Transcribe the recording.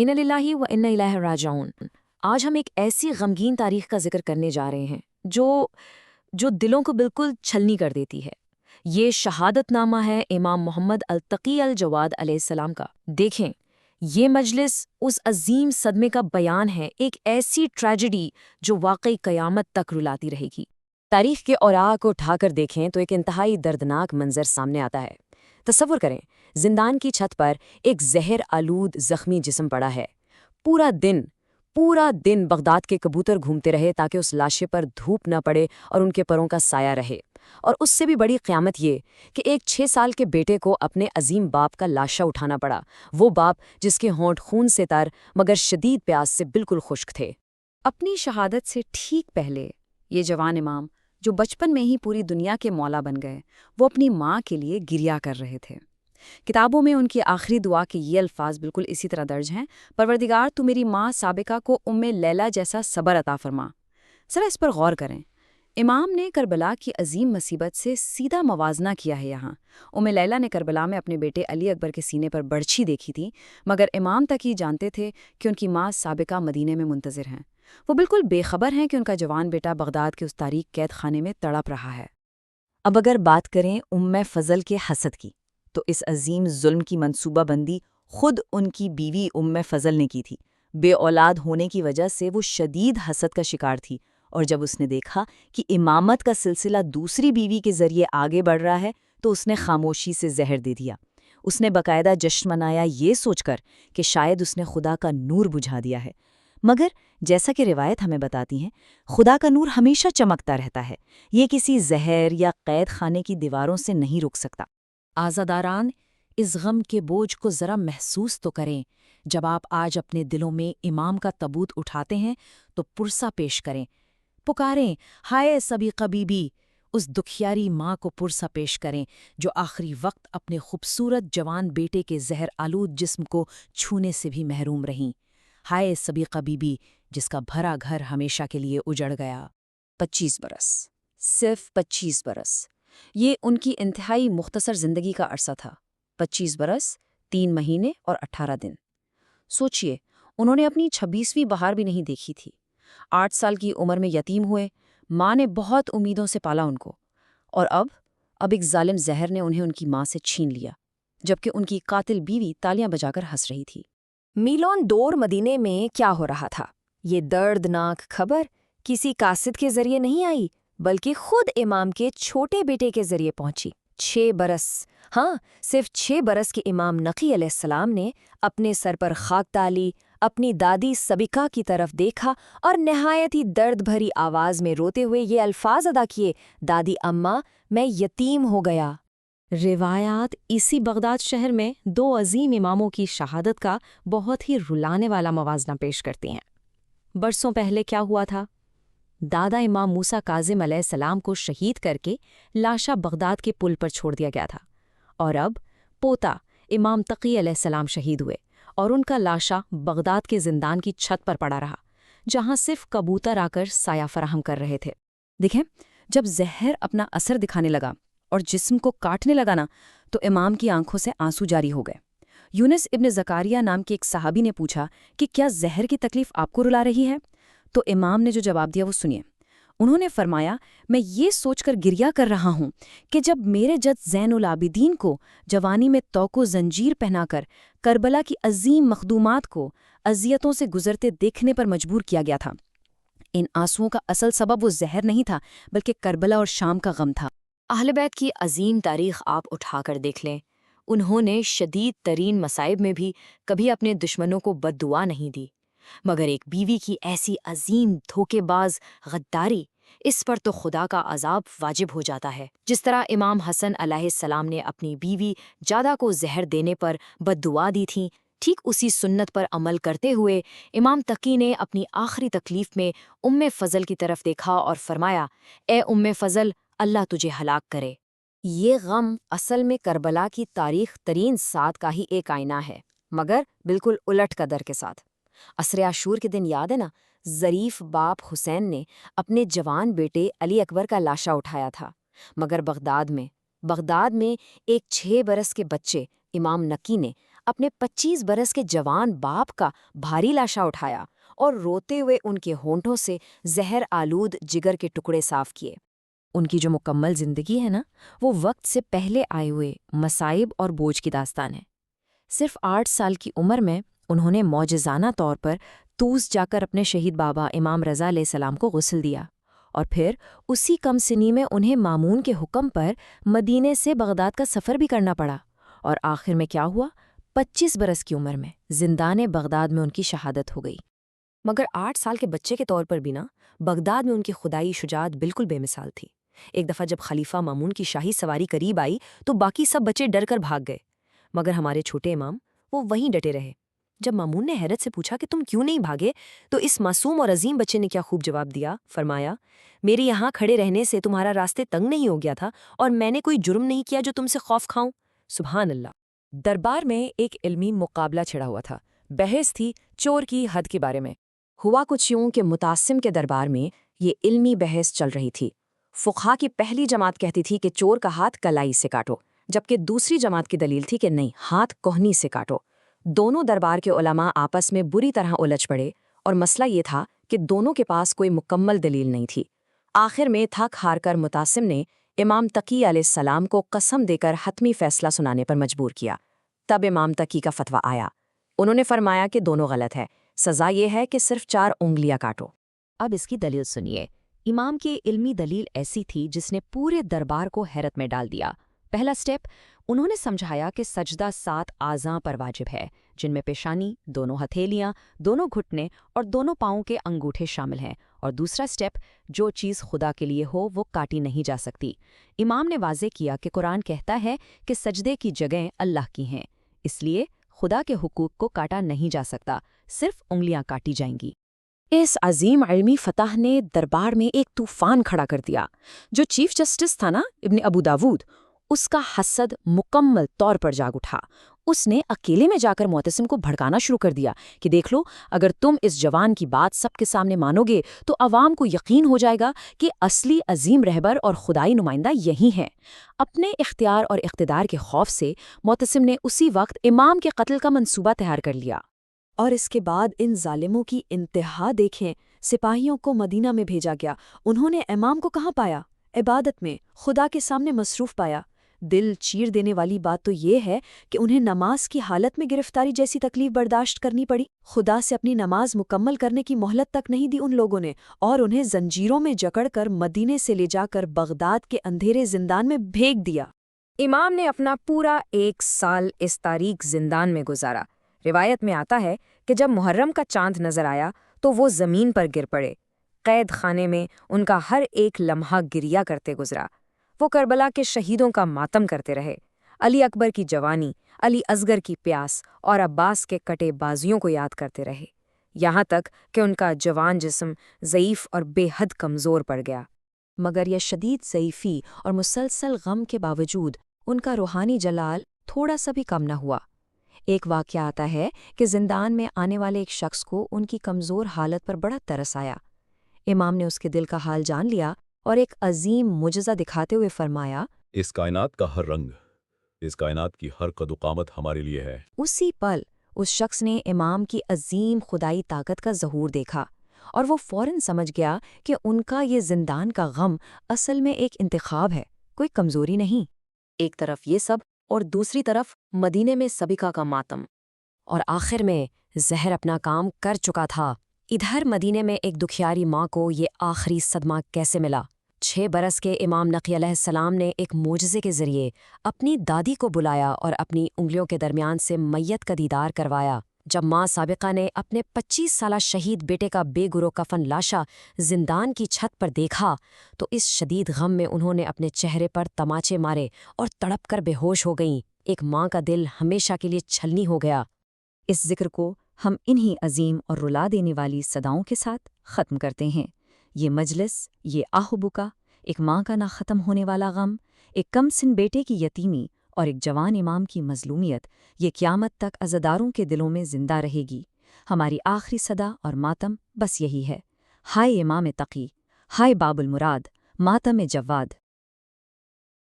اِنَّ لِلَّهِ وَإِنَّ إِلَيْهِ راجعون۔ آج ہم ایک ایسی غمگین تاریخ کا ذکر کرنے جا رہے ہیں جو دلوں کو بالکل چھلنی کر دیتی ہے۔ یہ شہادت نامہ ہے امام محمد التقی الجواد علیہ السلام کا۔ دیکھیں، یہ مجلس اس عظیم صدمے کا بیان ہے، ایک ایسی ٹریجڈی جو واقعی قیامت تک رلاتی رہے گی۔ تاریخ کے اوراق کو اٹھا کر دیکھیں تو ایک انتہائی دردناک منظر سامنے آتا ہے۔ تصور کریں، زندان کی چھت پر ایک زہر آلود زخمی جسم پڑا ہے۔ پورا دن بغداد کے کبوتر گھومتے رہے تاکہ اس لاشے پر دھوپ نہ پڑے اور ان کے پروں کا سایہ رہے۔ اور اس سے بھی بڑی قیامت یہ کہ ایک 6 سال کے بیٹے کو اپنے عظیم باپ کا لاشا اٹھانا پڑا، وہ باپ جس کے ہونٹ خون سے تر مگر شدید پیاس سے بالکل خشک تھے۔ اپنی شہادت سے ٹھیک پہلے یہ جوان امام جو بچپن میں ہی پوری دنیا کے مولا بن گئے، وہ اپنی ماں کے لیے گریہ کر رہے تھے۔ کتابوں میں ان کی آخری دعا کے یہ الفاظ بالکل اسی طرح درج ہیں: پروردگار تو میری ماں سابقہ کو لیلہ جیسا صبر عطا فرما۔ ذرا اس پر غور کریں، امام نے کربلا کی عظیم مصیبت سے سیدھا موازنہ کیا ہے یہاں۔ لیلہ نے کربلا میں اپنے بیٹے علی اکبر کے سینے پر برچھی دیکھی تھی، مگر امام تک ہی جانتے تھے کہ ان کی ماں سابقہ مدینے میں منتظر ہیں۔ وہ بالکل بے خبر ہیں کہ ان کا جوان بیٹا بغداد کے اس تاریک قید خانے میں تڑپ رہا ہے۔ اب اگر بات کریں فضل کے حسد کی، تو اس عظیم ظلم کی منصوبہ بندی خود ان کی بیوی فضل نے کی تھی۔ بے اولاد ہونے کی وجہ سے وہ شدید حسد کا شکار تھی، اور جب اس نے دیکھا کہ امامت کا سلسلہ دوسری بیوی کے ذریعے آگے بڑھ رہا ہے تو اس نے خاموشی سے زہر دے دیا۔ اس نے باقاعدہ جشن منایا، یہ سوچ کر کہ شاید اس نے خدا کا نور بجھا دیا ہے، مگر جیسا کہ روایت ہمیں بتاتی ہیں، خدا کا نور ہمیشہ چمکتا رہتا ہے، یہ کسی زہر یا قید خانے کی دیواروں سے نہیں رک سکتا۔ آزاداران، اس غم کے بوجھ کو ذرا محسوس تو کریں۔ جب آپ آج اپنے دلوں میں امام کا تابوت اٹھاتے ہیں تو پرسہ پیش کریں، پکاریں، ہائے سبیقہ بی بی، اس دکھیاری ماں کو پرسہ پیش کریں جو آخری وقت اپنے خوبصورت جوان بیٹے کے زہر آلود جسم کو چھونے سے بھی محروم رہیں۔ ہائے سبیقہ بی بی، جس کا بھرا گھر ہمیشہ کے لیے اجڑ گیا۔ 25 برس، صرف 25 برس، یہ ان کی انتہائی مختصر زندگی کا عرصہ تھا۔ 25 برس، 3 مہینے اور 18 دن۔ سوچئے، انہوں نے اپنی 26ویں بہار بھی نہیں دیکھی تھی۔ 8 سال کی عمر میں یتیم ہوئے، ماں نے بہت امیدوں سے پالا ان کو، اور اب ایک ظالم زہر نے انہیں ان کی ماں سے چھین لیا، جبکہ ان کی قاتل بیوی تالیاں بجا کر ہنس رہی تھی۔ میلون دور مدینے میں کیا ہو رہا تھا؟ یہ دردناک خبر کسی قاصد کے ذریعے نہیں آئی، بلکہ خود امام کے چھوٹے بیٹے کے ذریعے پہنچی۔ 6 برس، ہاں، صرف 6 برس کے امام نقی علیہ السلام نے اپنے سر پر خاک ڈالی، اپنی دادی سبیکہ کی طرف دیکھا اور نہایت ہی درد بھری آواز میں روتے ہوئے یہ الفاظ ادا کیے: دادی اماں، میں یتیم ہو گیا۔ روایات اسی بغداد شہر میں 2 عظیم اماموں کی شہادت کا بہت ہی رلانے والا موازنہ پیش کرتی ہیں۔ برسوں پہلے کیا ہوا تھا؟ دادا امام موسیٰ کاظم علیہ السلام کو شہید کر کے لاشا بغداد کے پل پر چھوڑ دیا گیا تھا، اور اب پوتا امام تقی علیہ السلام شہید ہوئے اور ان کا لاشا بغداد کے زندان کی چھت پر پڑا رہا، جہاں صرف کبوتر آ کر سایہ فراہم کر رہے تھے۔ دیکھیں، جب زہر اپنا اثر دکھانے لگا اور جسم کو کاٹنے لگا نا، تو امام کی آنکھوں سے آنسو جاری ہو گئے۔ یونس ابن زکاریہ نام کے ایک صحابی نے پوچھا کہ کیا زہر کی تکلیف آپ کو رلا رہی ہے؟ تو امام نے جو جواب دیا وہ سنیے۔ انہوں نے فرمایا، میں یہ سوچ کر گریہ کر رہا ہوں کہ جب میرے جد زین العابدین کو جوانی میں توق و زنجیر پہنا کر کربلا کی عظیم مخدومات کو اذیتوں سے گزرتے دیکھنے پر مجبور کیا گیا تھا۔ ان آنسوؤں کا اصل سبب وہ زہر نہیں تھا، بلکہ کربلا اور شام کا غم تھا۔ اہل بیت کی عظیم تاریخ آپ اٹھا کر دیکھ لیں، انہوں نے شدید ترین مصائب میں بھی کبھی اپنے دشمنوں کو بد دعا نہیں دی، مگر ایک بیوی کی ایسی عظیم دھوکے باز غداری، اس پر تو خدا کا عذاب واجب ہو جاتا ہے۔ جس طرح امام حسن علیہ السلام نے اپنی بیوی جادہ کو زہر دینے پر بد دعا دی تھی، ٹھیک اسی سنت پر عمل کرتے ہوئے امام تقی نے اپنی آخری تکلیف میں فضل کی طرف دیکھا اور فرمایا: اے فضل، اللہ تجھے ہلاک کرے۔ یہ غم اصل میں کربلا کی تاریخ ترین سات کا ہی ایک آئینہ ہے، مگر بالکل الٹ قدر کے ساتھ۔ عصر عاشور کے دن یاد ہے نا، ظریف باپ حسین نے اپنے جوان بیٹے علی اکبر کا لاشا اٹھایا تھا، مگر بغداد میں ایک 6 برس کے بچے امام نقی نے اپنے 25 برس کے جوان باپ کا بھاری لاشا اٹھایا اور روتے ہوئے ان کے ہونٹوں سے زہر آلود جگر کے ٹکڑے صاف کیے۔ ان کی جو مکمل زندگی ہے نا، وہ وقت سے پہلے آئے ہوئے مصائب اور بوجھ کی داستان ہے۔ صرف 8 سال کی عمر میں انہوں نے معجزانہ طور پر طوس جا کر اپنے شہید بابا امام رضا علیہ السلام کو غسل دیا، اور پھر اسی کم سنی میں انہیں مامون کے حکم پر مدینے سے بغداد کا سفر بھی کرنا پڑا، اور آخر میں کیا ہوا؟ 25 برس کی عمر میں زندان بغداد میں ان کی شہادت ہو گئی۔ مگر 8 سال کے بچے کے طور پر بھی نا، بغداد میں ان کی خدائی شجاعت بالکل بے مثال تھی۔ ایک دفعہ جب خلیفہ مامون کی شاہی سواری قریب آئی تو باقی سب بچے ڈر کر بھاگ گئے، مگر ہمارے چھوٹے امام وہ وہیں ڈٹے رہے۔ جب مامون نے حیرت سے پوچھا کہ تم کیوں نہیں بھاگے، تو اس معصوم اور عظیم بچے نے کیا خوب جواب دیا، فرمایا، میرے یہاں کھڑے رہنے سے تمہارا راستے تنگ نہیں ہو گیا تھا، اور میں نے کوئی جرم نہیں کیا جو تم سے خوف کھاؤں۔ سبحان اللہ۔ دربار میں ایک علمی مقابلہ چھڑا ہوا تھا۔ بحث تھی چور کی حد کے بارے میں۔ ہوا کچھ یوں کہ متعصم کے دربار میں یہ علمی بحث چل رہی تھی۔ فقہا کی پہلی جماعت کہتی تھی کہ چور کا ہاتھ کلائی سے کاٹو، جبکہ دوسری جماعت کی دلیل تھی کہ نہیں، ہاتھ کوہنی سے کاٹو۔ دونوں دربار کے علماء آپس میں بری طرح الجھ پڑے، اور مسئلہ یہ تھا کہ دونوں کے پاس کوئی مکمل دلیل نہیں تھی۔ آخر میں تھک ہار کر متعصم نے امام تقی علیہ السلام کو قسم دے کر حتمی فیصلہ سنانے پر مجبور کیا۔ تب امام تقی کا فتویٰ آیا۔ انہوں نے فرمایا کہ دونوں غلط ہے، سزا یہ ہے کہ صرف 4 انگلیاں کاٹو۔ اب اس کی دلیل سنیے۔ امام کی علمی دلیل ایسی تھی جس نے پورے دربار کو حیرت میں ڈال دیا۔ پہلا سٹیپ، انہوں نے سمجھایا کہ سجدہ 7 اعضاں پر واجب ہے، جن میں پیشانی، دونوں ہتھیلیاں، دونوں گھٹنے اور دونوں پاؤں کے انگوٹھے شامل ہیں، اور دوسرا سٹیپ، جو چیز خدا کے لیے ہو وہ کاٹی نہیں جا سکتی۔ امام نے واضح کیا کہ قرآن کہتا ہے کہ سجدے کی جگہیں اللہ کی ہیں، اس لیے خدا کے حقوق کو کاٹا نہیں جا سکتا، صرف انگلیاں کاٹی جائیں گی۔ اس عظیم علمی فتح نے دربار میں ایک طوفان کھڑا کر دیا۔ جو چیف جسٹس تھا نا، ابن ابو داود، اس کا حسد مکمل طور پر جاگ اٹھا۔ اس نے اکیلے میں جا کر معتصم کو بھڑکانا شروع کر دیا کہ دیکھ لو، اگر تم اس جوان کی بات سب کے سامنے مانو گے تو عوام کو یقین ہو جائے گا کہ اصلی عظیم رہبر اور خدائی نمائندہ یہی ہیں۔ اپنے اختیار اور اقتدار کے خوف سے معتصم نے اسی وقت امام کے قتل کا منصوبہ تیار کر لیا۔ اور اس کے بعد ان ظالموں کی انتہا دیکھیں، سپاہیوں کو مدینہ میں بھیجا گیا۔ انہوں نے امام کو کہاں پایا؟ عبادت میں، خدا کے سامنے مصروف پایا۔ دل چیر دینے والی بات تو یہ ہے کہ انہیں نماز کی حالت میں گرفتاری جیسی تکلیف برداشت کرنی پڑی۔ خدا سے اپنی نماز مکمل کرنے کی مہلت تک نہیں دی ان لوگوں نے، اور انہیں زنجیروں میں جکڑ کر مدینے سے لے جا کر بغداد کے اندھیرے زندان میں پھینک دیا۔ امام نے اپنا پورا 1 سال اس تاریک زندان میں گزارا۔ روایت میں آتا ہے کہ جب محرم کا چاند نظر آیا تو وہ زمین پر گر پڑے۔ قید خانے میں ان کا ہر ایک لمحہ گریا کرتے گزرا۔ وہ کربلا کے شہیدوں کا ماتم کرتے رہے، علی اکبر کی جوانی، علی اصغر کی پیاس اور عباس کے کٹے بازیوں کو یاد کرتے رہے، یہاں تک کہ ان کا جوان جسم ضعیف اور بے حد کمزور پڑ گیا۔ مگر یہ شدید ضعیفی اور مسلسل غم کے باوجود ان کا روحانی جلال تھوڑا سا بھی کم نہ ہوا۔ ایک واقعہ آتا ہے کہ زندان میں آنے والے ایک شخص کو ان کی کمزور حالت پر بڑا ترس آیا۔ امام نے اس کے دل کا حال جان لیا اور ایک عظیم معجزہ دکھاتے ہوئے فرمایا، اس کائنات کا ہر رنگ، اس کائنات کی ہر قد و قامت ہمارے لیے ہے۔ اسی پل اس شخص نے امام کی عظیم خدائی طاقت کا ظہور دیکھا، اور وہ فوراً سمجھ گیا کہ ان کا یہ زندان کا غم اصل میں ایک انتخاب ہے، کوئی کمزوری نہیں۔ ایک طرف یہ سب اور دوسری طرف مدینے میں سبکہ کا ماتم، اور آخر میں زہر اپنا کام کر چکا تھا۔ ادھر مدینے میں ایک دکھیاری ماں کو یہ آخری صدمہ کیسے ملا؟ 6 برس کے امام نقی علیہ السلام نے ایک معجزے کے ذریعے اپنی دادی کو بلایا اور اپنی انگلیوں کے درمیان سے میت کا دیدار کروایا۔ جب ماں سابقہ نے اپنے 25 سالہ شہید بیٹے کا بے گرو کفن لاشا زندان کی چھت پر دیکھا تو اس شدید غم میں انہوں نے اپنے چہرے پر تماچے مارے اور تڑپ کر بے ہوش ہو گئیں۔ ایک ماں کا دل ہمیشہ کے لیے چھلنی ہو گیا۔ اس ذکر کو ہم انہی عظیم اور رلا دینے والی صداؤں کے ساتھ ختم کرتے ہیں۔ یہ مجلس، یہ آہ و بکا، ایک ماں کا نہ ختم ہونے والا غم، ایک کم سن بیٹے کی یتیمی اور ایک جوان امام کی مظلومیت، یہ قیامت تک عزاداروں کے دلوں میں زندہ رہے گی۔ ہماری آخری صدا اور ماتم بس یہی ہے، ہائے امام تقی، ہائے باب المراد، ماتم جواد۔